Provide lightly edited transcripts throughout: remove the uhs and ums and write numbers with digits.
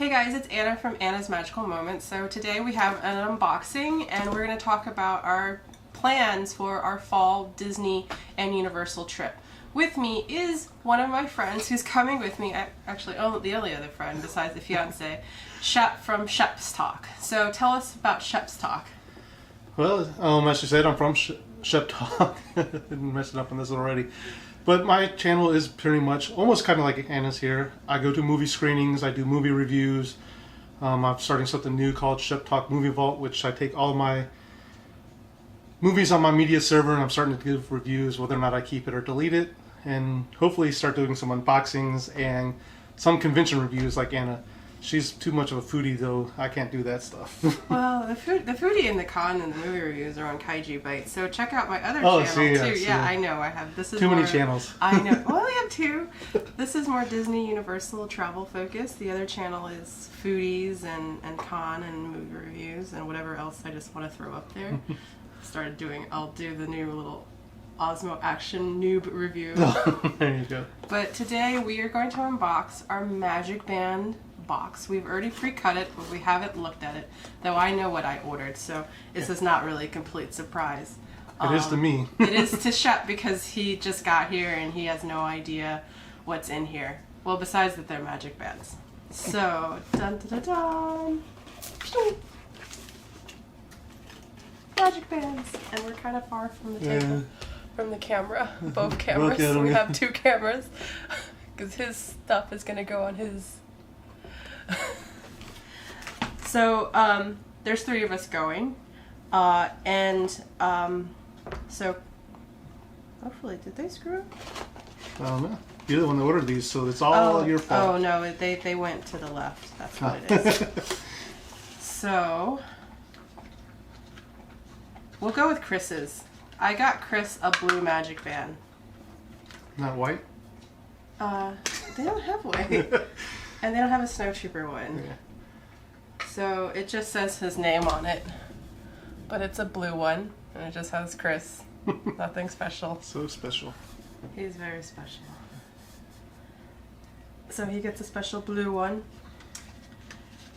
Hey guys, it's Anna from Anna's Magical Moments. So today we have an unboxing and we're going to talk about our plans for our fall Disney and Universal trip. With me is one of my friends who's coming with me, actually the only other friend besides the fiance, Shep from Shep's Talk. So tell us about Shep's Talk. Well, as you said, I'm from Shep Talk. Didn't mess it up on this already. But my channel is pretty much almost kind of like Anna's here. I go to movie screenings, I do movie reviews. I'm starting something new called Shep Talk Movie Vault, which I take all my movies on my media server and I'm starting to give reviews whether or not I keep it or delete it. And hopefully start doing some unboxings and some convention reviews like Anna. She's too much of a foodie though. I can't do that stuff. Well, the foodie and the con and the movie reviews are on Kaiju Bites. So check out my other channel too. Yeah, I know. I have too many channels. I know. Well, we have two. This is more Disney Universal travel focused. The other channel is foodies and con and movie reviews and whatever else I just want to throw up there. I'll do the new little Osmo Action noob review. There you go. But today we are going to unbox our Magic Band box. We've already pre-cut it, but we haven't looked at it, though I know what I ordered, so this is not really a complete surprise. It is to me. It is to Shep because he just got here and he has no idea what's in here. Well, besides that they're magic bands. So, dun dun dun dun. Magic bands, and we're kind of far from the table, from the camera. Both cameras. We have two cameras because his stuff is gonna go on his. So there's three of us going, so hopefully, did they screw up? I don't know. You're the one that ordered these, so it's all your fault. Oh no, they went to the left. That's what it is. So we'll go with Chris's. I got Chris a blue magic band. Not white? They don't have white. And they don't have a snowtrooper one. Yeah. So it just says his name on it. But it's a blue one. And it just has Chris. Nothing special. So special. He's very special. So he gets a special blue one.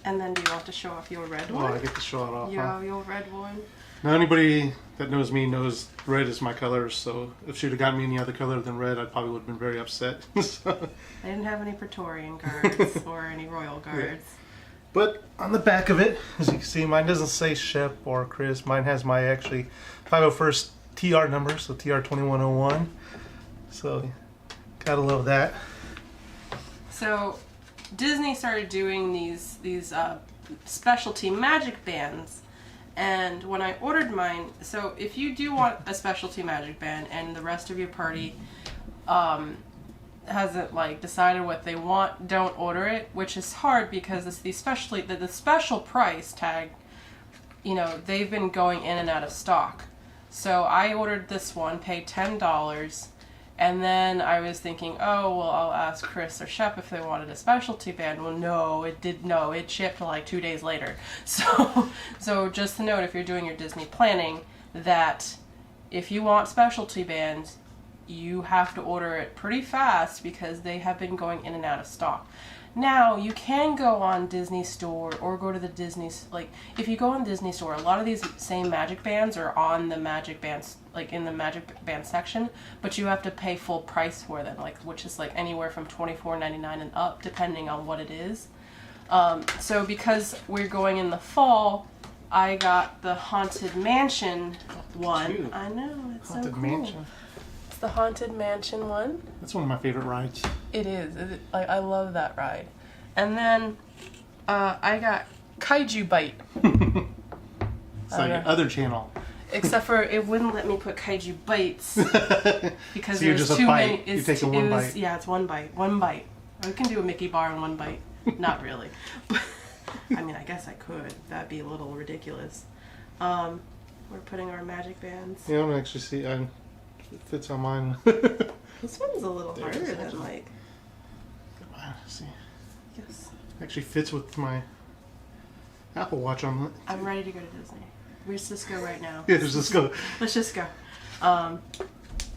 And then do you want to show off your red one? Oh, I get to show it off, Your red one. Now anybody that knows me knows red is my color, so if she'd have gotten me any other color than red, I probably would have been very upset. So. I didn't have any Praetorian guards or any royal guards. Yeah. But on the back of it, as you can see, mine doesn't say Shep or Chris. Mine has my actually 501st TR number, so TR 2101. So gotta love that. So Disney started doing these specialty magic bands. And when I ordered mine, so if you do want a specialty magic band and the rest of your party hasn't decided what they want, don't order it, which is hard because it's the special price tag, they've been going in and out of stock. So I ordered this one, paid $10, and then I was thinking, oh, well, I'll ask Chris or Shep if they wanted a specialty band. Well, it shipped 2 days later. So just to note, if you're doing your Disney planning, that if you want specialty bands, you have to order it pretty fast because they have been going in and out of stock. Now, you can go on Disney Store or go to the Disney, if you go on Disney Store, a lot of these same magic bands are on the magic bands, in the magic band section, but you have to pay full price for them, which is anywhere from $24.99 and up, depending on what it is. So because we're going in the fall, I got the Haunted Mansion one. Cute. I know, it's Haunted so cool. Mansion. The Haunted Mansion one. That's one of my favorite rides. It is. I love that ride. And then I got Kaiju Bite. It's like other channel. Except for it wouldn't let me put Kaiju Bites because so there's too many. You're taking one bite. Yeah, it's one bite. One bite. We can do a Mickey bar in one bite. Not really. But, I guess I could. That'd be a little ridiculous. We're putting our magic bands. Yeah, I don't actually see. It fits on mine. This one's a little harder than Come on, see. Yes. Actually fits with my Apple Watch on it. I'm ready to go to Disney. Let's just go right now. Yeah, let's just go. Let's just go.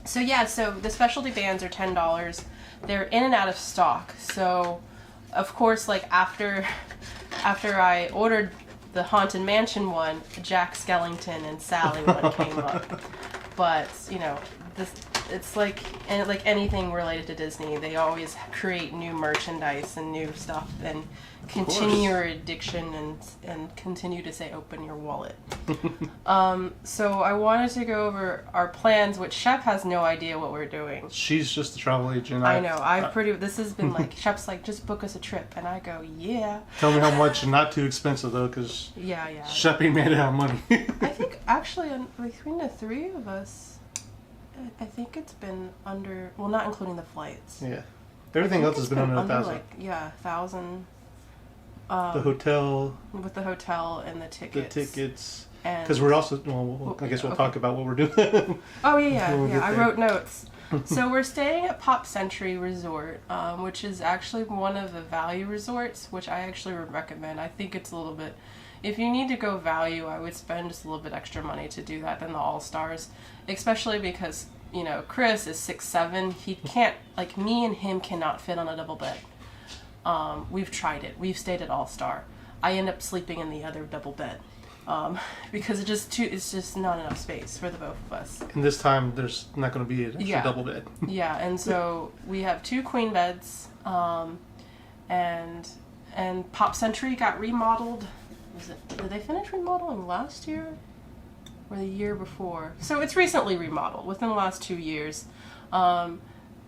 So the specialty bands are $10. They're in and out of stock. So of course, like after I ordered the Haunted Mansion one, Jack Skellington and Sally one came up. But you know, it's like anything related to Disney, they always create new merchandise and new stuff and continue your addiction and continue to say open your wallet. So I wanted to go over our plans, which Shep has no idea what we're doing. She's just a travel agent. I know. This has been like, Shep's like, just book us a trip. And I go, yeah. Tell me how much, and not too expensive though, because yeah. Shep ain't made out of money. I think actually between the three of us, I think it's been under, well, not including the flights. Yeah. Everything else has been under 1,000. Like, yeah, 1,000. The hotel. With the hotel and the tickets. Because we're also, well, I guess we'll talk about what we're doing. Oh, yeah. I wrote notes. So we're staying at Pop Century Resort, which is actually one of the value resorts, which I actually would recommend. I think it's a little bit, if you need to go value, I would spend just a little bit extra money to do that than the All-Stars, especially because, you know, Chris is 6'7". He can't, like, me and him cannot fit on a double bed. We've tried it. We've stayed at All-Star. I end up sleeping in the other double bed. Because it's just not enough space for the both of us. And this time there's not going to be an extra double bed. Yeah, and so we have 2 queen beds, and Pop Century got remodeled. Did they finish remodeling last year or the year before? So it's recently remodeled within the last 2 years.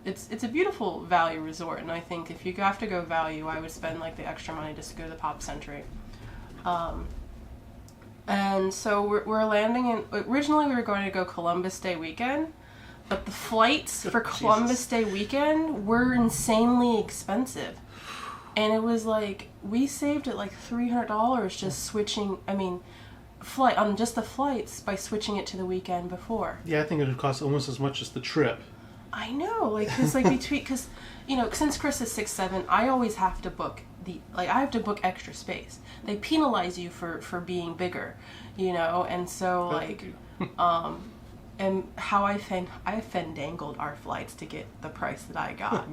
It's a beautiful value resort, and I think if you have to go value, I would spend like the extra money just to go to the Pop Century. And so we're landing in, originally we were going to go Columbus Day weekend, but the flights for Columbus Day weekend were insanely expensive. And it was like, we saved it like $300 just switching, on just the flights by switching it to the weekend before. Yeah, I think it would cost almost as much as the trip. I know, because, you know, since Chris is 6'7", I always have to book I have to book extra space. They penalize you for being bigger, you know, and so like, and how I fandangled our flights to get the price that I got.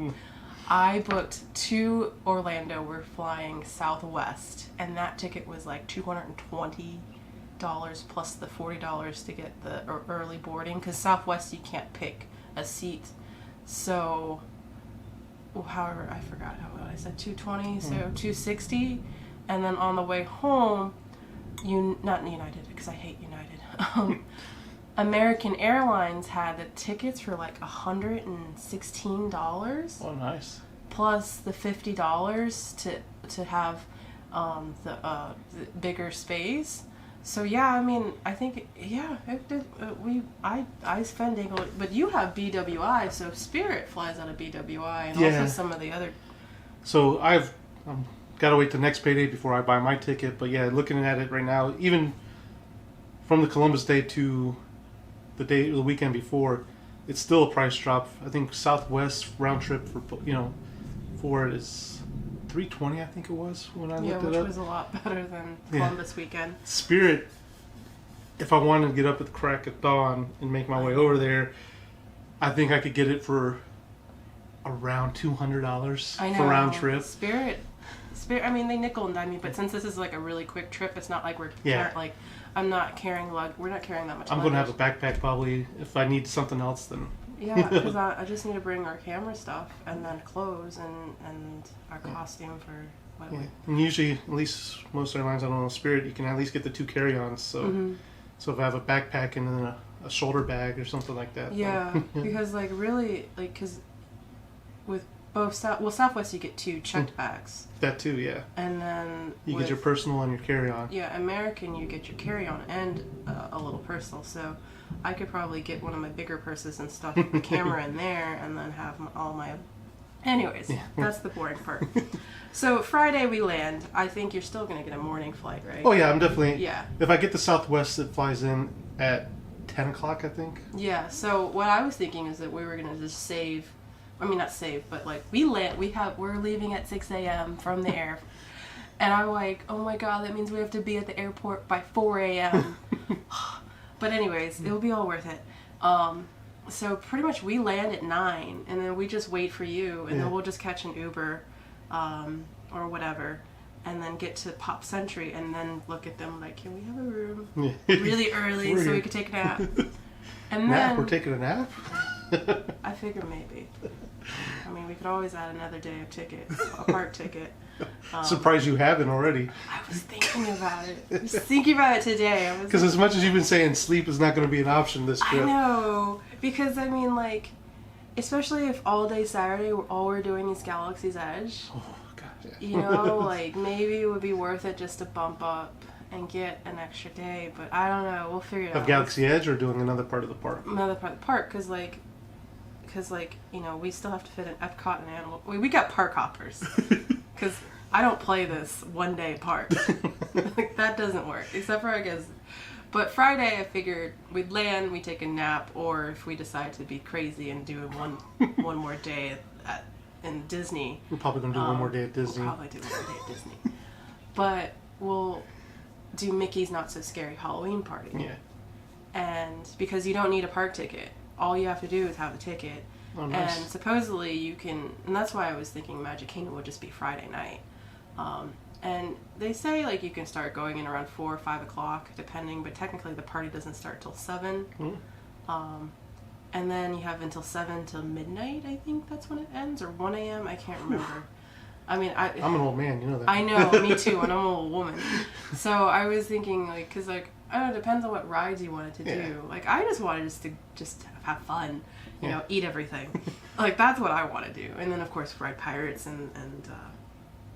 I booked to Orlando. We're flying Southwest, and that ticket was like $220 plus the $40 to get the early boarding, because Southwest you can't pick a seat. So however, I forgot how I said 220, so 260, and then on the way home, not United, because I hate United. American Airlines had the tickets for like $116. Oh, nice. Plus the $50 to have the bigger space. So yeah, I think it did. I spend angle, but you have BWI, so Spirit flies out of BWI, and also some of the other. So I've got to wait the next payday before I buy my ticket. But yeah, looking at it right now, even from the Columbus Day to the weekend before, it's still a price drop. I think Southwest round trip for it is $320, I think it was when I looked it up. Yeah, which was a lot better than Columbus weekend. Spirit, if I wanted to get up at the crack of dawn and make my way over there, I think I could get it for around $200 for round trip. Spirit, they nickel and dime me, but since this is like a really quick trip, it's not like we're I'm not carrying we're not carrying that much. I'm going to have a backpack probably. If I need something else, then. Yeah, because I just need to bring our camera stuff and then clothes and our costume for what we... And usually, at least most airlines, I don't know, Spirit, you can at least get the 2 carry-ons. So, so if I have a backpack and then a shoulder bag or something like that. Yeah, because because with both Southwest you get 2 checked bags. That too, yeah. And then you get your personal and your carry-on. Yeah, American you get your carry-on and a little personal. So I could probably get one of my bigger purses and stuff the camera in there, and then have all my. Anyways, that's the boring part. So Friday we land. I think you're still gonna get a morning flight, right? Oh yeah, I'm definitely. Yeah. If I get the Southwest, it flies in at 10 o'clock, I think. Yeah. So what I was thinking is that we were gonna just save. I mean, not save, but like we're leaving at 6 a.m. from the air. And I'm like, oh my god, that means we have to be at the airport by 4 a.m. But anyways, it'll be all worth it. So pretty much we land at 9, and then we just wait for you, and then we'll just catch an Uber or whatever, and then get to Pop Century and then look at them like, can we have a room Yeah. really early so we could take a nap? And Nap? then We're taking a nap? I figure maybe. I mean, we could always add another day of tickets, a park ticket. Surprised you haven't already. I was thinking about it. I was thinking about it today. Because as much as you've been saying sleep is not going to be an option this trip. I know. Because, I mean, like, especially if all day Saturday all we're doing is Galaxy's Edge. Oh, God, yeah. You know, like, maybe it would be worth it just to bump up and get an extra day. But I don't know. We'll figure it out. Of Galaxy Edge or doing another part of the park? Another part of the park. Because, you know, we still have to fit in Epcot and Animal... We got park hoppers. Because I don't play this one day park. Like, that doesn't work. Except for, I guess... But Friday, I figured we'd land, we'd take a nap, or if we decide to be crazy and do one more day in Disney. We're probably going to do one more day at Disney. We'll probably do one more day at Disney. But we'll do Mickey's Not So Scary Halloween Party. Yeah. And because you don't need a park ticket. All you have to do is have a ticket. Oh, nice. And supposedly you can, and that's why I was thinking Magic Kingdom would just be Friday night. And they say, like, you can start going in around 4 or 5 o'clock, depending, but technically the party doesn't start till 7. Mm. And then you have until 7 till midnight, I think that's when it ends, or 1 a.m., I can't remember. I mean, I'm an old man, you know that. I know, me too, and I'm an old woman. So I was thinking, like, because, like, I don't know, it depends on what rides you wanted to do. Like, I just wanted to have fun, you know, eat everything. Like, that's what I want to do. And then, of course, ride Pirates and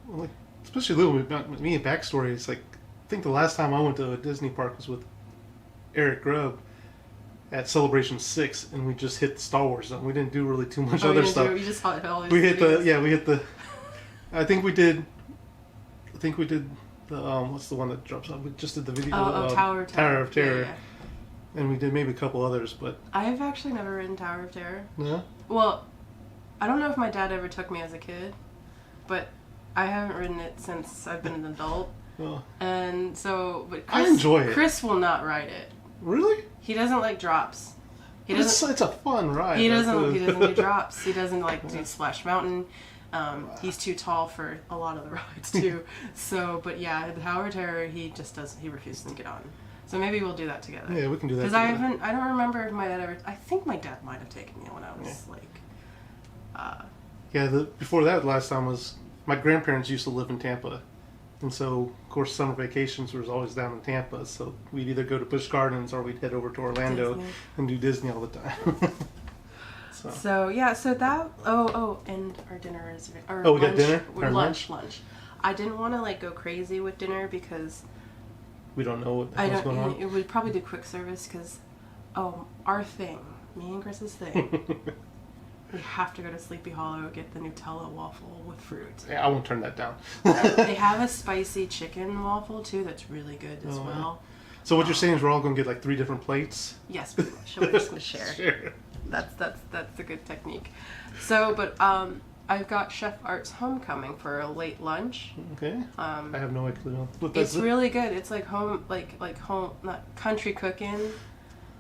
Well, like, especially little with me and backstory, it's like, I think the last time I went to a Disney park was with Eric Grubb at Celebration 6, and we just hit Star Wars zone. We didn't do really too much other stuff. You just saw all these We hit videos. I think we did the, what's the one that drops off? We just did the video. Tower of Terror. Yeah. And we did maybe a couple others, but... I've actually never ridden Tower of Terror. No? Well, I don't know if my dad ever took me as a kid, but I haven't ridden it since I've been an adult. Oh. And so, but I enjoy it. Chris will not ride it. Really? He doesn't like drops. It's a fun ride. He doesn't do drops. He doesn't like do Splash Mountain. He's too tall for a lot of the rides too. So, but yeah, the Tower of Terror, he refuses to get on. So maybe we'll do that together. Yeah, we can do that. Because I don't remember if my dad ever. I think my dad might have taken me when I was before that, last time was my grandparents used to live in Tampa, and so of course summer vacations was always down in Tampa. So we'd either go to Busch Gardens or we'd head over to Orlando Disney. and do Disney all the time. So that and our dinner reservation. Oh, we got dinner? Our Lunch. I didn't want to like go crazy with dinner because we don't know what the hell's going on. It would probably do quick service because our thing, me and Chris's thing. We have to go to Sleepy Hollow, get the Nutella waffle with fruit. Yeah, I won't turn that down. They have a spicy chicken waffle too that's really good as well. So what you're saying is we're all going to get like 3 different plates? Yes, pretty much. We're just going to share. Sure. That's a good technique. So, but I've got Chef Art's Homecoming for a late lunch. Okay. I have no idea what It's really good. It's like home, not country cooking.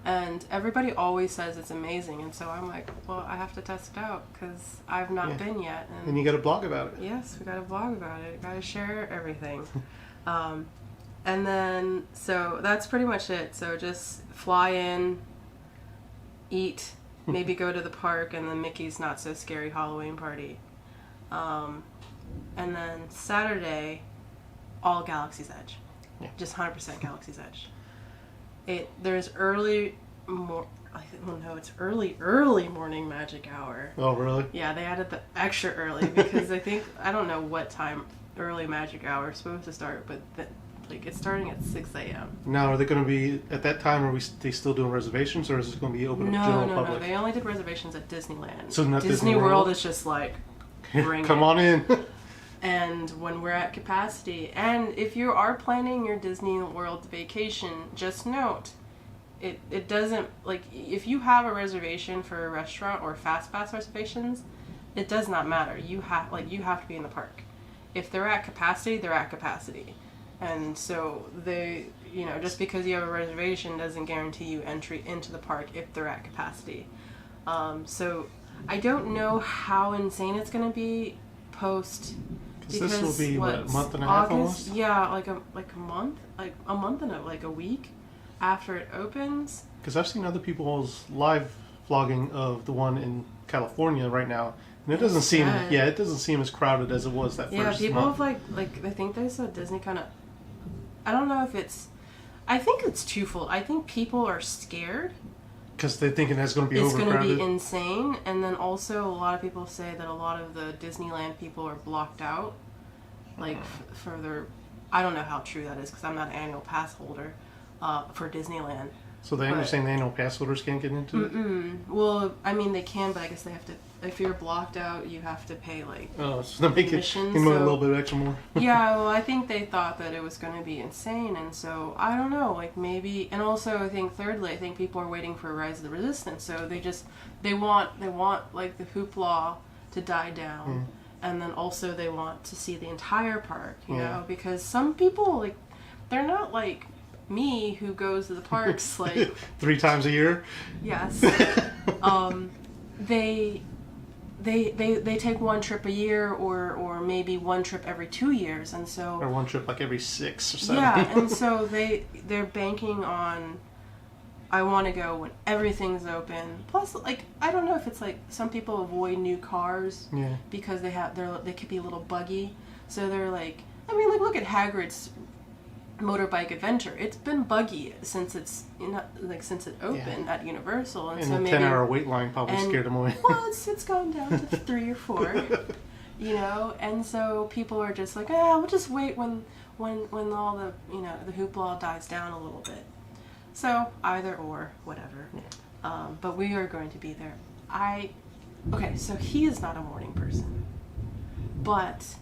And everybody always says it's amazing, and so I'm like, well, I have to test it out because I've not been yet. And you got to blog about it. Yes, we got to blog about it. Got to share everything. And then, so that's pretty much it. So just fly in, eat, maybe go to the park, and then Mickey's Not So Scary Halloween Party. And then Saturday, all Galaxy's Edge. Yeah. Just 100% Galaxy's Edge. There's early morning magic hour. Oh, really? Yeah, they added the extra early because I don't know what time early magic hour is supposed to start, but it's starting at 6 a.m. Now, are they going to be, at that time, they still doing reservations, or is it going to be open to the general public? No, they only did reservations at Disneyland. So not Disney World is just like, bring Come on in. And when we're at capacity, and if you are planning your Disney World vacation, just note, it doesn't, like, if you have a reservation for a restaurant or fast pass reservations, it does not matter. You have to be in the park. If they're at capacity, they're at capacity. And so just because you have a reservation doesn't guarantee you entry into the park if they're at capacity. So I don't know how insane it's going to be post. Because this will be what, a month and a half almost? Yeah, like a month, like a month and a week after it opens. Because I've seen other people's live vlogging of the one in California right now, and it doesn't seem it doesn't seem as crowded as it was that first month. Yeah, people have like I think they said Disney kind of. I don't know if it's. I think it's twofold. I think people are scared. Because they're thinking that's going to be overcrowded. It's going to be insane. And then also a lot of people say that a lot of the Disneyland people are blocked out. Like, for their... I don't know how true that is because I'm not an annual pass holder for Disneyland. So you're saying the annual pass holders can't get into it? Well, I mean, they can, but I guess they have to... If you're blocked out, you have to pay, like, so they make it a little bit extra more. Yeah, well, I think they thought that it was going to be insane, and so, I don't know, like, maybe... And also, I think, thirdly, I think people are waiting for Rise of the Resistance, so they want, like, the hoopla to die down, and then also they want to see the entire park, you know, because some people, like, they're not, like... me who goes to the parks like 3 times a year. Yes. They take one trip a year or maybe one trip every 2 years, and so or one trip like every 6 or 7. Yeah, and so they're banking on I want to go when everything's open. Plus, like, I don't know if it's like some people avoid new cars because they could be a little buggy, so they're like, I mean, like, look at Hagrid's motorbike adventure. It's been buggy since since it opened at Universal, and so the maybe 10-hour wait line probably scared them away. Well, it's gone down to 3 or 4, you know, and so people are just like, we'll just wait when all the the hoopla dies down a little bit. So either or, whatever. But we are going to be there. Okay, so he is not a morning person, but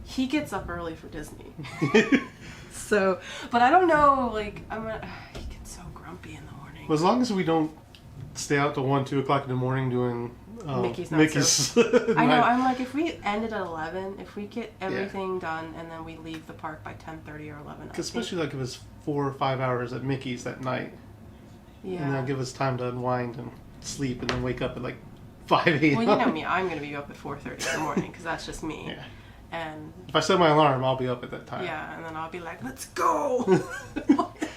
he gets up early for Disney. So, but I don't know, like, he gets so grumpy in the morning. Well, as long as we don't stay out till 1, 2 o'clock in the morning doing Mickey's I know, I'm like, if we ended at 11, if we get everything done and then we leave the park by 10:30 or 11. Especially like if it's 4 or 5 hours at Mickey's that night. Yeah. And that'll give us time to unwind and sleep and then wake up at like 5 a.m. Well, you know me, I'm going to be up at 4:30 in the morning because that's just me. Yeah. And if I set my alarm, I'll be up at that time. Yeah, and then I'll be like, let's go!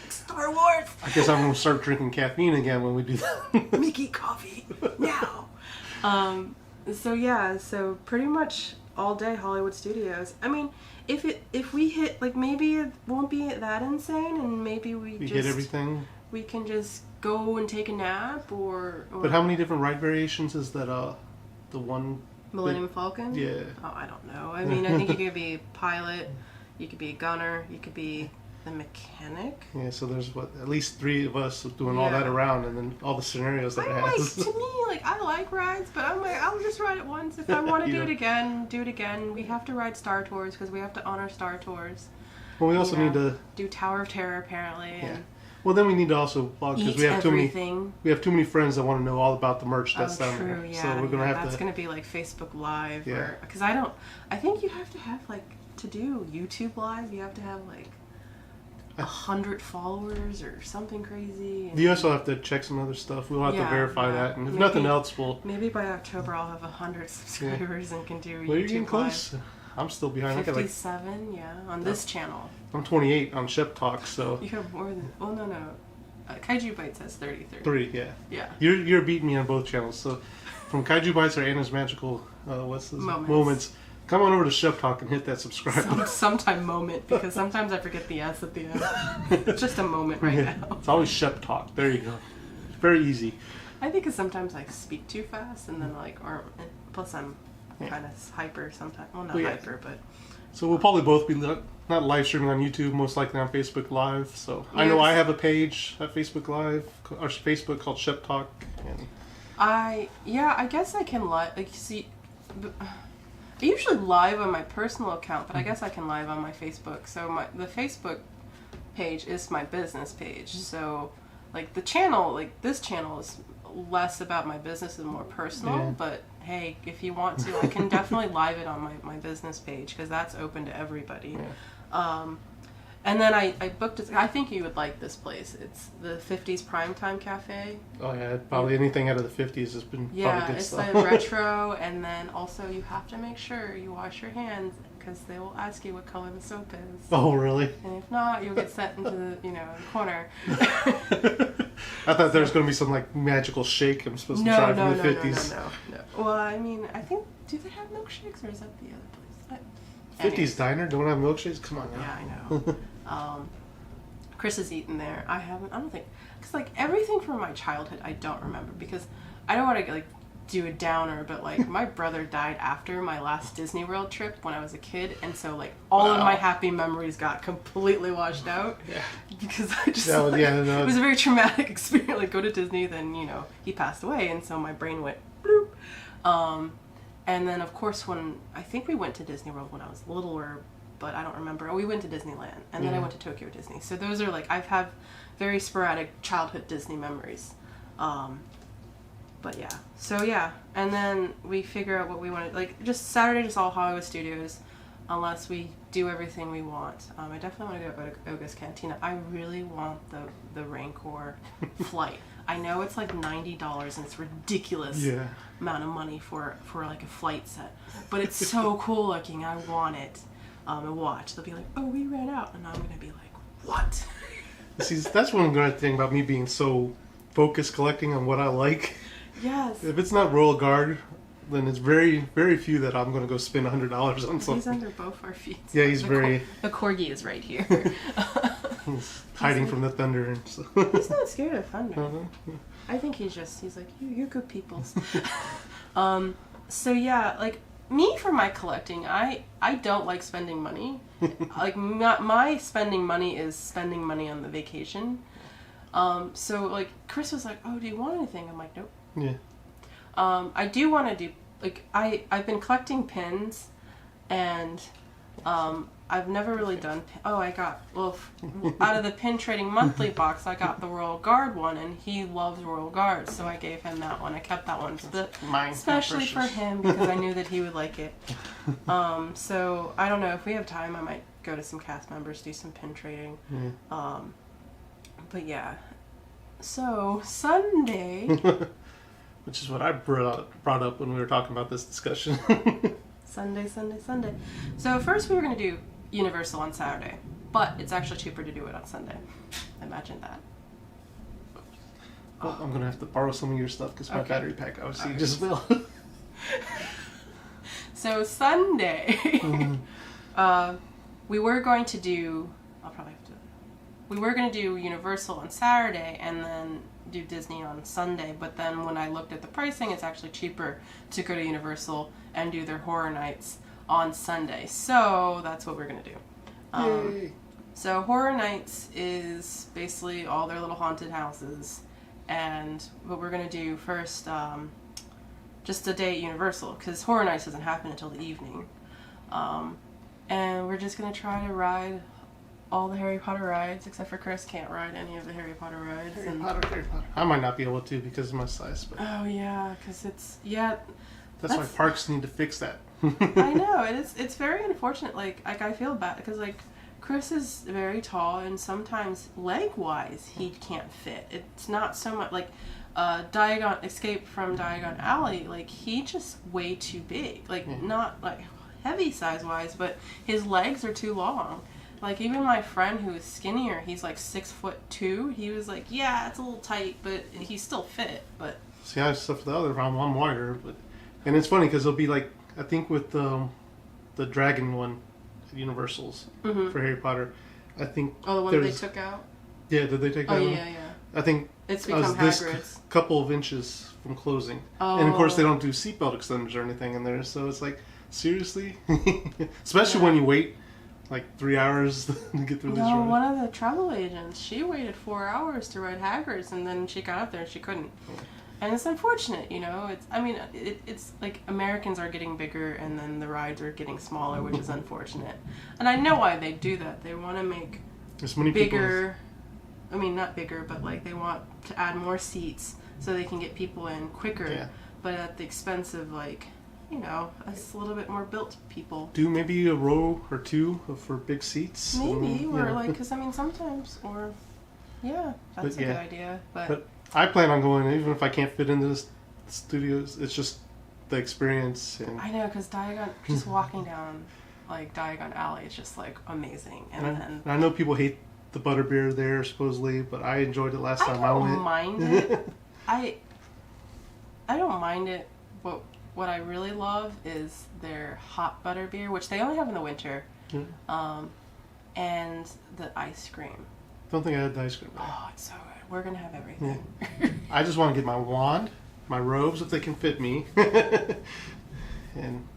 Star Wars! I guess I'm going to start drinking caffeine again when we do that. Mickey coffee, now! So pretty much all day Hollywood Studios. I mean, if we hit, like, maybe it won't be that insane, and maybe we just... hit everything? We can just go and take a nap, or... But how many different ride variations is that, the one... Millennium Falcon? Yeah. Oh, I don't know. I mean, I think you could be pilot, you could be gunner, you could be the mechanic. Yeah, so there's at least 3 of us doing all that around, and then all the scenarios that it has. Like, to me, like, I like rides, but I'm like, I'll just ride it once. If I want to do it again, do it again. We have to ride Star Tours because we have to honor Star Tours. Well, we also need to do Tower of Terror apparently. Yeah. And well, then we need to also vlog because we have too many friends that want to know all about the merch that's down there. Yeah, so we're gonna have that's gonna be like Facebook Live, Yeah. Because I think you have to have, like, to do YouTube Live, you have to have like 100 followers or something crazy. You also have to check some other stuff. We'll have to verify that, and if nothing else, maybe by October I'll have 100 subscribers and can do YouTube Well, you're getting Live. close. I'm still behind. 57, on this channel. I'm 28 on Shep Talk, so. You have more than. Oh no. Kaiju Bites has 33. 3, yeah. Yeah. You're beating me on both channels. So, from Kaiju Bites or Anna's Magical, moments. Come on over to Shep Talk and hit that subscribe. Sometime moment, because sometimes I forget the S at the end. It's just a moment now. It's always Shep Talk. There you go. Very easy. I think because sometimes I speak too fast, and then plus I'm kind of hyper sometimes. Well, not hyper, but. So we'll probably both be not live streaming on YouTube, most likely on Facebook Live. So I know I have a page at Facebook Live, or Facebook called Shep Talk. And I guess I can live. Like, see, I usually live on my personal account, but I guess I can live on my Facebook. So the Facebook page is my business page. So, like, the channel, like this channel is less about my business and more personal. Yeah. But hey, if you want to, I can definitely live it on my business page because that's open to everybody. Yeah. And then I booked it. I think you would like this place. It's the 50s Primetime Cafe. Oh yeah, probably anything out of the 50s has been probably good It's stuff. like retro, and then also you have to make sure you wash your hands because they will ask you what color the soap is. Oh really? And if not, you'll get sent into the the corner. I thought there was going to be some like magical shake I'm supposed to try from the 50s. No. Well, I mean, I think, do they have milkshakes or is that the other place? 50s diner? Don't have milkshakes? Come on now. Yeah, I know. Chris has eaten there. I don't think, because like everything from my childhood I don't remember, because I don't want to like do a downer, but like my brother died after my last Disney World trip when I was a kid, and so like all of my happy memories got completely washed out. Yeah. Because I just No. it was a very traumatic experience. Like go to Disney, then he passed away, and so my brain went bloop. And then of course when I think we went to Disney World when I was littler, but I don't remember. We went to Disneyland, and then I went to Tokyo Disney. So those are like I've had very sporadic childhood Disney memories. But yeah, so yeah, and then we figure out what we want to, like, just Saturday, just all Hollywood Studios, unless we do everything we want. I definitely want to go to Oga's Cantina. I really want the Rancor flight. I know it's like $90 and it's ridiculous amount of money for like a flight set, but it's so cool looking. I want it. And watch, they'll be like, oh, we ran out, and I'm gonna be like, what? See, that's one good thing about me being so focused collecting on what I like. Yes. If it's not Royal Guard, then it's very, very few that I'm going to go spend $100 on something. He's under both our feet. Yeah, he's the corgi is right here. He's hiding from the thunder and stuff. He's not scared of thunder. I think he's like, you're good peoples. So yeah, like me for my collecting, I don't like spending money. Like my spending money is spending money on the vacation. So like Chris was like, oh, do you want anything? I'm like, nope. Yeah. I do want to do, like, I've been collecting pins, and I've never really done out of the Pin Trading Monthly box, I got the Royal Guard one, and he loves Royal Guard, so I gave him that one. I kept that one especially for him, because I knew that he would like it. So I don't know, if we have time, I might go to some cast members, do some pin trading. But yeah, so Sunday. Which is what I brought up when we were talking about this discussion. Sunday. So first we were going to do Universal on Saturday, but it's actually cheaper to do it on Sunday. Imagine that. Well, I'm going to have to borrow some of your stuff because my battery pack obviously just fell. So Sunday, we were going to do, we were going to do Universal on Saturday and then do Disney on Sunday, but then when I looked at the pricing, it's actually cheaper to go to Universal and do their Horror Nights on Sunday. So that's what we're going to do. So Horror Nights is basically all their little haunted houses, and what we're going to do first, just a day at Universal, because Horror Nights doesn't happen until the evening. And we're just going to try to ride all the Harry Potter rides, except for Chris can't ride any of the Harry Potter rides. Harry Potter. I might not be able to because of my size. But oh yeah, because that's why parks need to fix that. I know, it's very unfortunate. Like I feel bad because like Chris is very tall, and sometimes leg-wise he can't fit. It's not so much like Escape from Diagon Alley. Like he just way too big. Like not like heavy size-wise, but his legs are too long. Like, even my friend who is skinnier, he's like 6'2". He was like, yeah, it's a little tight, but he's still fit. But see, I suffer the other problem. I'm wider, and it's funny because it'll be like, I think with the dragon one at Universal's for Harry Potter, I think the one they took out. Yeah, did they take that one? Yeah. I think it's become this couple of inches from closing, and of course they don't do seatbelt extenders or anything in there, so it's like, seriously, especially when you wait like 3 hours to get through this ride. No, one of the travel agents, she waited 4 hours to ride Hagrid's, and then she got up there and she couldn't. And it's unfortunate, it's like Americans are getting bigger and then the rides are getting smaller, which is unfortunate. And I know why they do that. They want to make bigger, not bigger, but like they want to add more seats so they can get people in quicker, but at the expense of like you know, us a little bit more built people. Do maybe a row or two for big seats. Maybe, or yeah. like, because I mean, sometimes, or yeah, that's But, a yeah. good idea. But I plan on going, even if I can't fit into the studios. It's just the experience. And I know, because Diagon, just walking down like Diagon Alley is just like amazing. And I know people hate the butterbeer there supposedly, but I enjoyed it last time I went. I don't mind it. I don't mind it. What I really love is their hot butterbeer, which they only have in the winter, and the ice cream. Don't think I had the ice cream. Oh, it's so good. We're gonna have everything. Yeah. I just want to get my wand, my robes if they can fit me, and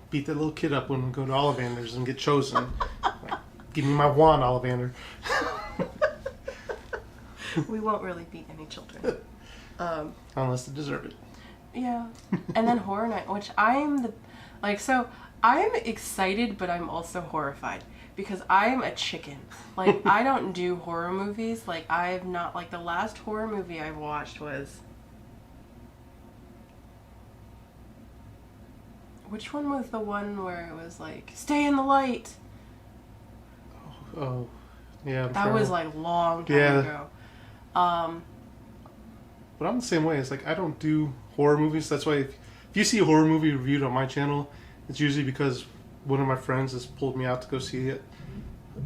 beat that little kid up when we go to Ollivanders and get chosen. Like, give me my wand, Ollivander. We won't really beat any children. Unless they deserve it. Yeah. And then Horror Night, which I'm excited, but I'm also horrified. Because I'm a chicken. Like, I don't do horror movies. Like, I've not, like, the last horror movie I watched was... Which one was the one where it was like, stay in the light? Oh, yeah. That was like long time ago. But I'm the same way. It's like, I don't do horror movies. That's why if you see a horror movie reviewed on my channel, it's usually because one of my friends has pulled me out to go see it.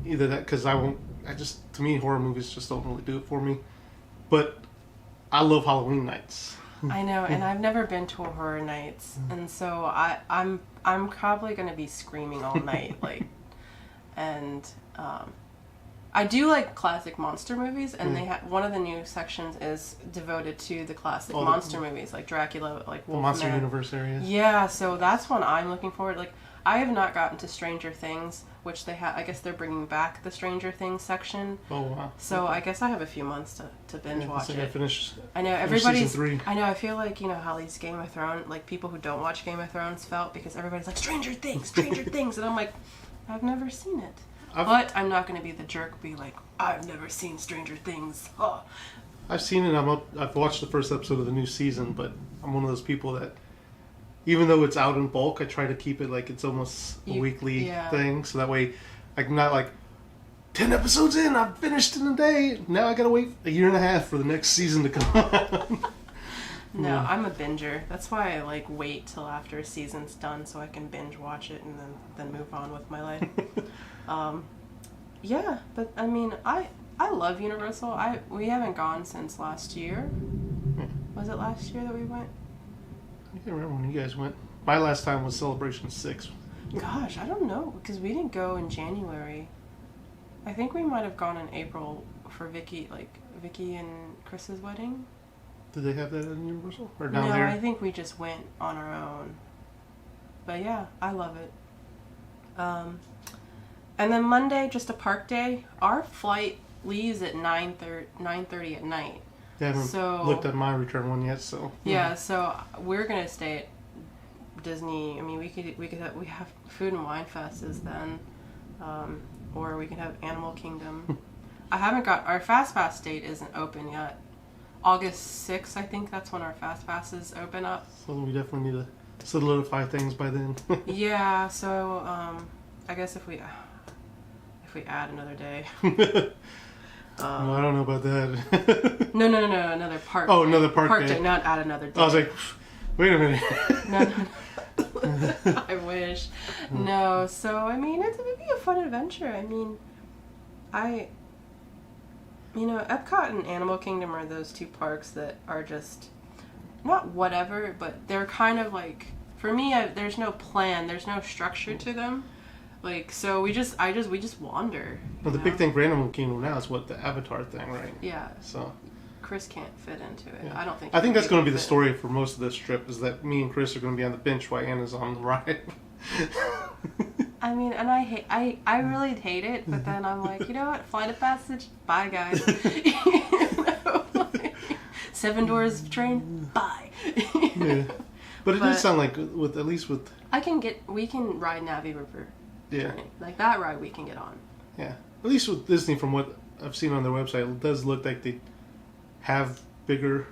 Either that, because to me, horror movies just don't really do it for me. But I love Halloween nights. I know, and I've never been to a horror nights, and so I'm probably gonna be screaming all night, like, and I do like classic monster movies, and they have one of the new sections is devoted to the classic monster movies, like Dracula, like The Monster Universe areas. Yeah, so that's one I'm looking forward. Like, I have not gotten to Stranger Things, which they have. I guess they're bringing back the Stranger Things section. Oh wow! So I guess I have a few months to binge watch it. I know everybody's. Season 3. I know. I feel like how these Game of Thrones, like people who don't watch Game of Thrones felt, because everybody's like Stranger Things, Stranger Things, and I'm like, I've never seen it. But I'm not going to be the jerk, be like, I've never seen Stranger Things. Oh. I've seen it. I've watched the first episode of the new season, but I'm one of those people that, even though it's out in bulk, I try to keep it like it's almost a weekly thing, so that way I'm not like 10 episodes in, I've finished in a day. Now I gotta wait a year and a half for the next season to come out. No, I'm a binger. That's why I like wait till after a season's done so I can binge watch it and then move on with my life. Yeah, but I mean, I love Universal. We haven't gone since last year. Was it last year that we went? I can't remember when you guys went. My last time was Celebration 6. Gosh, I don't know, because we didn't go in January. I think we might have gone in April for Vicky and Chris's wedding. Did they have that at Universal? Or down No, there? I think we just went on our own. But yeah, I love it. And then Monday, just a park day. Our flight leaves at 9:30 at night. They haven't looked at my return one yet, so. Yeah, so we're gonna stay at Disney. I mean, we have Food and Wine Fest is then, or we can have Animal Kingdom. I haven't got our Fast Pass date isn't open yet. August 6th, I think that's when our Fast Passes open up. So we definitely need to solidify things by then. Yeah, so I guess if we add another day. No, I don't know about that. No, another park. Oh, day. another park day, not add another day. I was like, wait a minute. No. I wish. No, so I mean, it would be a fun adventure. I mean, Epcot and Animal Kingdom are those two parks that are just not whatever, but they're kind of like, for me, there's no plan, there's no structure to them. Like, so we just wander. Well, the big thing for Animal Kingdom now is the Avatar thing, right? Yeah. So Chris can't fit into it. Yeah. I think that's going to be the story for most of this trip, is that me and Chris are going to be on the bench while Anna's on the ride. I mean, and I really hate it, but then I'm like, you know what? Flight of passage, bye guys. 7 doors train, bye. Yeah. But it did sound like we can ride Navi River. Yeah. Train. Like that ride we can get on. Yeah. At least with Disney, from what I've seen on their website, it does look like they have bigger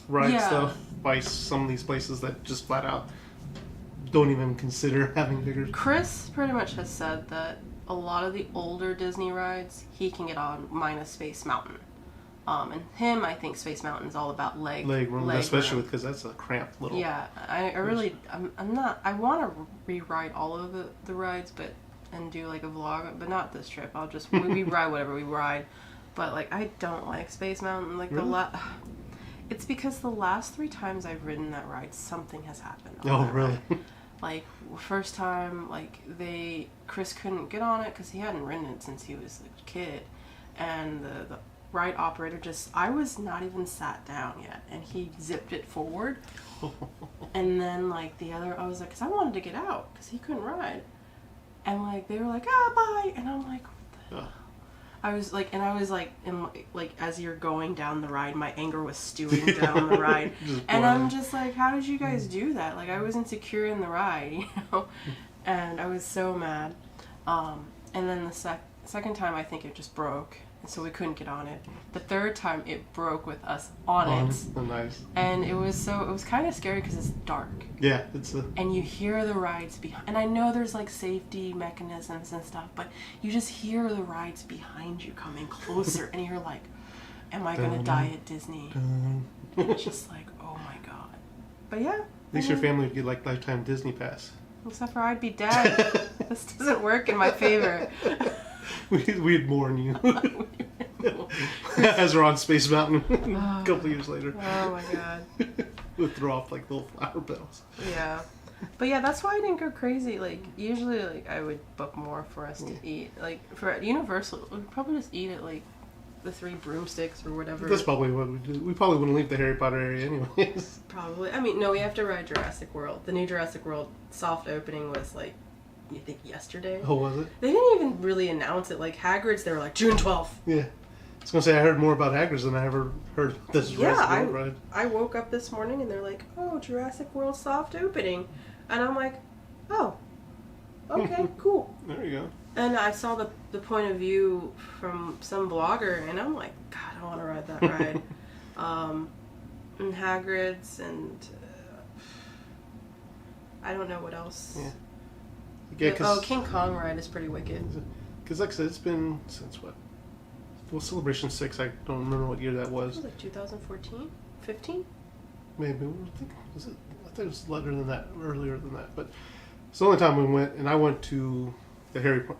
ride stuff by some of these places that just flat out don't even consider having figures. Chris pretty much has said that a lot of the older Disney rides he can get on minus Space Mountain. And him, I think Space Mountain's all about leg room, especially because that's a cramped little. Yeah, I'm not. I want to rewrite all of the rides, and do like a vlog, but not this trip. We ride whatever we ride, but like I don't like Space Mountain. Like really? It's because the last 3 times I've ridden that ride, something has happened. Oh, really? Like first time, like Chris couldn't get on it because he hadn't ridden it since he was a kid, and the ride operator I was not even sat down yet, and he zipped it forward. And then like I was like, because I wanted to get out because he couldn't ride, and like they were like, bye, and I'm like, what the hell? I was like, as you're going down the ride, my anger was stewing down the ride, and I'm just like, how did you guys do that? Like I was insecure in the ride, and I was so mad. And then the second time, I think it just broke. So we couldn't get on it. The third time it broke with us on it. Oh, nice. And it was kind of scary because it's dark. Yeah, and you hear the rides behind. And I know there's like safety mechanisms and stuff, but you just hear the rides behind you coming closer, and you're like, "Am I gonna die at Disney?" And it's just like, oh my god. But yeah. At least your family would get like lifetime Disney pass. Except for I'd be dead. This doesn't work in my favor. We'd mourn you. As we're on Space Mountain a couple years later. Oh my god. We'll throw off like little flower petals. Yeah. But yeah, that's why I didn't go crazy. Like, usually, like, I would book more for us to eat. Like, for Universal, we'd probably just eat at, like, the 3 broomsticks or whatever. That's probably what we do. We probably wouldn't leave the Harry Potter area anyways. Probably. I mean, no, we have to ride Jurassic World. The new Jurassic World soft opening was, like, you think yesterday? Oh, was it? They didn't even really announce it. Like, Hagrid's, they were like, June 12th. Yeah. I was going to say, I heard more about Hagrid's than I ever heard this Jurassic World ride. I woke up this morning and they're like, oh, Jurassic World soft opening. And I'm like, oh, okay, cool. There you go. And I saw the point of view from some blogger, and I'm like, God, I want to ride that ride. And Hagrid's, and I don't know what else. Yeah. King Kong ride is pretty wicked. Because like I said, it's been since what? Well, Celebration 6, I don't remember what year that was. It was like 2014? 15? Maybe. I think it was later than that, earlier than that. But it's the only time we went, and I went to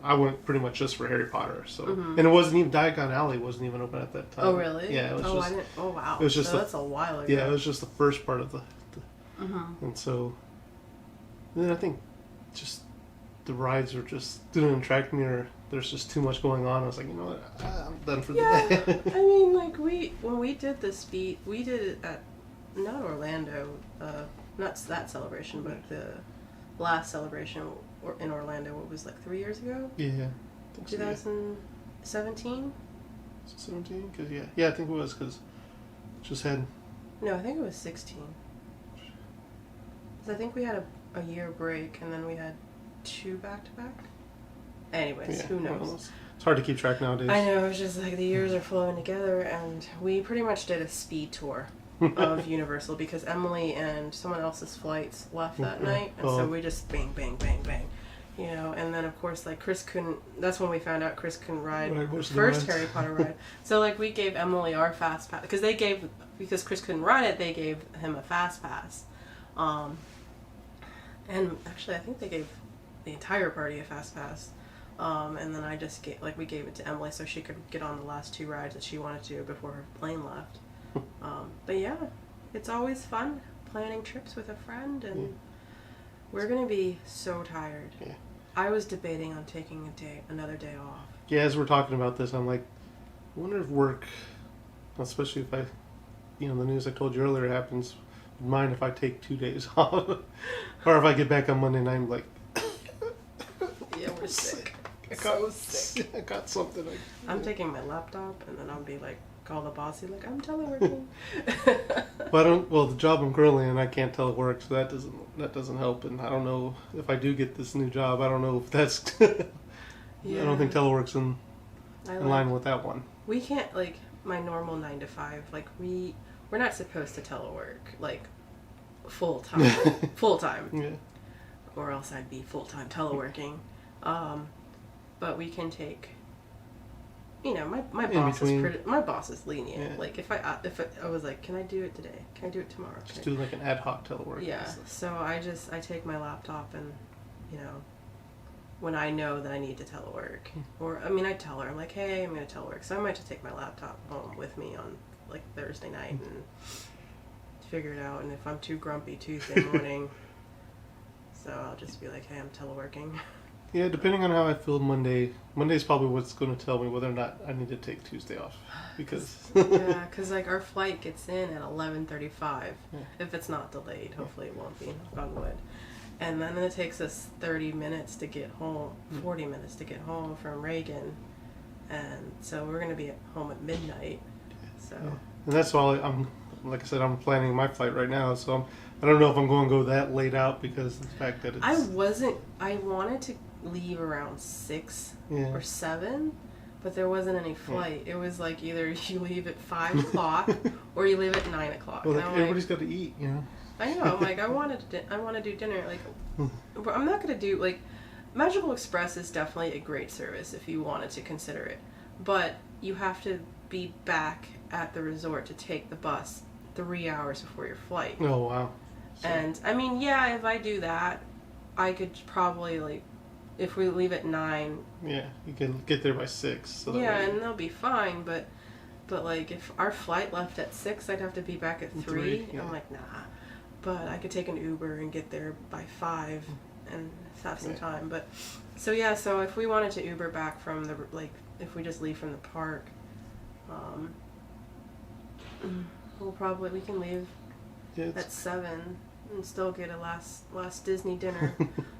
I went pretty much just for Harry Potter. So, and it wasn't even Diagon Alley wasn't even open at that time. Oh really? Yeah. It was just, I didn't. Oh wow. It was just that's a while ago. Yeah, it was just the first part of the and so. And then I think just the rides didn't attract me, or there's just too much going on. I was like, you know what, I'm done for the day. I mean, like when we did the speed, we did it at not Orlando, not that celebration, but the last celebration in Orlando. What was like 3 years ago? Yeah. 2017. 17? Cause yeah, I think it was because just had. No, I think it was 16. Because I think we had a year break, and then we had 2 back-to-back. Anyways, who knows? It's hard to keep track nowadays. I know, it's just like the years are flowing together, and we pretty much did a speed tour of Universal because Emily and someone else's flights left that night, and so we just bang, bang, bang, bang. You know, and then of course, like Chris couldn't, that's when we found out Chris couldn't ride the first Harry Potter ride. So like we gave Emily our fast pass, because Chris couldn't ride it, they gave him a fast pass. And actually I think they gave the entire party a fast pass. And then we gave it to Emily so she could get on the last 2 rides that she wanted to before her plane left. But yeah, it's always fun planning trips with a friend, and we're gonna be so tired. Yeah. I was debating on taking another day off. Yeah, as we're talking about this, I'm like, I wonder if work, especially if the news I told you earlier happens, would mind if I take 2 days off, or if I get back on Monday night, I'm like, yeah, we're sick. Sick. I got something. I'm taking my laptop, and then I'll be like, call the bossy, like, I'm teleworking. Well, the job I'm currently in, I can't telework, so that doesn't help. And I don't know if I do get this new job. I don't know if that's. I don't think telework's in line with that one. We can't, like, my normal 9 to 5. Like we're not supposed to telework like full time. Full time. Yeah. or else I'd be full-time teleworking. But we can take, you know, my boss is lenient. Yeah. Like if I was like, can I do it today? Can I do it tomorrow? Just do like an ad hoc telework. Yeah. So I take my laptop and, you know, when I know that I need to telework, or I mean, I tell her, I'm like, hey, I'm going to telework, so I might just take my laptop home with me on like Thursday night and figure it out. And if I'm too grumpy Tuesday morning, so I'll just be like, hey, I'm teleworking. Yeah, depending on how I feel Monday's probably what's going to tell me whether or not I need to take Tuesday off, because yeah, because like our flight gets in at 11:35, if it's not delayed. Hopefully it won't be, knock on wood. And then it takes us 30 minutes to get home, 40 minutes to get home from Reagan, and so we're going to be at home at midnight. So and that's why I'm, like I said, I'm planning my flight right now, so I don't know if I'm going to go that late out because of the fact that it's... I wanted to leave around 6 Yeah. or 7, but there wasn't any flight. It was like either you leave at 5 o'clock or you leave at 9 o'clock. Well, like, everybody's got to eat, you know. I know. I'm like, I want to do dinner. Like, I'm not gonna do like, Magical Express is definitely a great service if you wanted to consider it, but you have to be back at the resort to take the bus 3 hours before your flight. Oh wow. So. And I mean, yeah, if I do that, I could probably like, if we leave at 9. Yeah, you can get there by 6. So yeah, and they'll be fine. But like, if our flight left at 6, I'd have to be back at 3. Yeah. I'm like, nah. But I could take an Uber and get there by 5 and have some time. But so yeah, so if we wanted to Uber back from the, like, if we just leave from the park, we can leave at 7 and still get a last Disney dinner,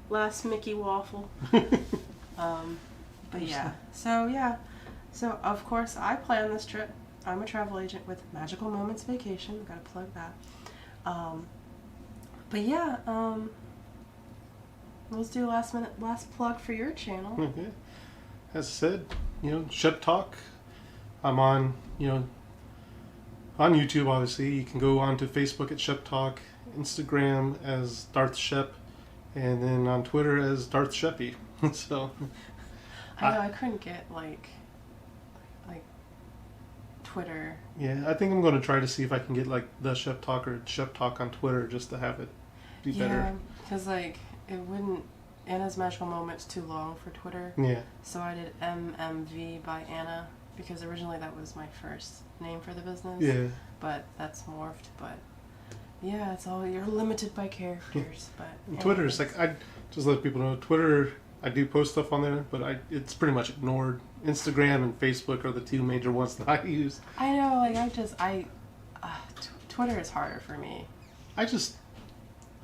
last Mickey waffle. But yeah, so of course I planned this trip. I'm a travel agent with Magical Moments Vacation. Gotta plug that. But yeah, let's do last plug for your channel. Okay. As I said, you know, Shep Talk. I'm on, you know, on YouTube, obviously. You can go on to Facebook at Shep Talk, Instagram as Darth Shep, and then on Twitter as Darth Sheppy. So I know I couldn't get like Twitter. Yeah, I think I'm going to try to see if I can get like the Shep Talk or Shep Talk on Twitter just to have it be better. Yeah, because like it wouldn't. Anna's Magical Moment's too long for Twitter. Yeah. So I did MMV by Anna because originally that was my first name for the business. Yeah. But that's morphed. But yeah, it's all, you're limited by characters. But Twitter's like, I just let people know, Twitter, I do post stuff on there, but it's pretty much ignored. Instagram and Facebook are the two major ones that I use. I know, like Twitter is harder for me. I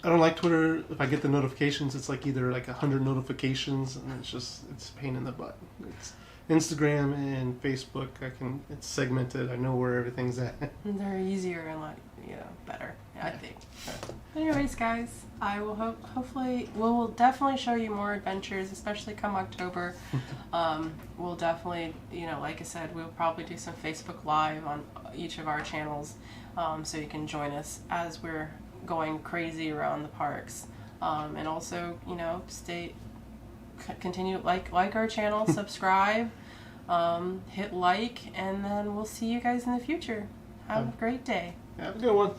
don't like Twitter. If I get the notifications, it's like either like 100 notifications, and it's a pain in the butt. It's Instagram and Facebook, it's segmented. I know where everything's at. They're easier and like, better, I think. Anyways, guys, I will hopefully we'll definitely show you more adventures, especially come October. We'll definitely, like I said, we'll probably do some Facebook Live on each of our channels, so you can join us as we're going crazy around the parks. And also, continue like our channel, subscribe, hit like, and then we'll see you guys in the future. Have a great day. Have a good one.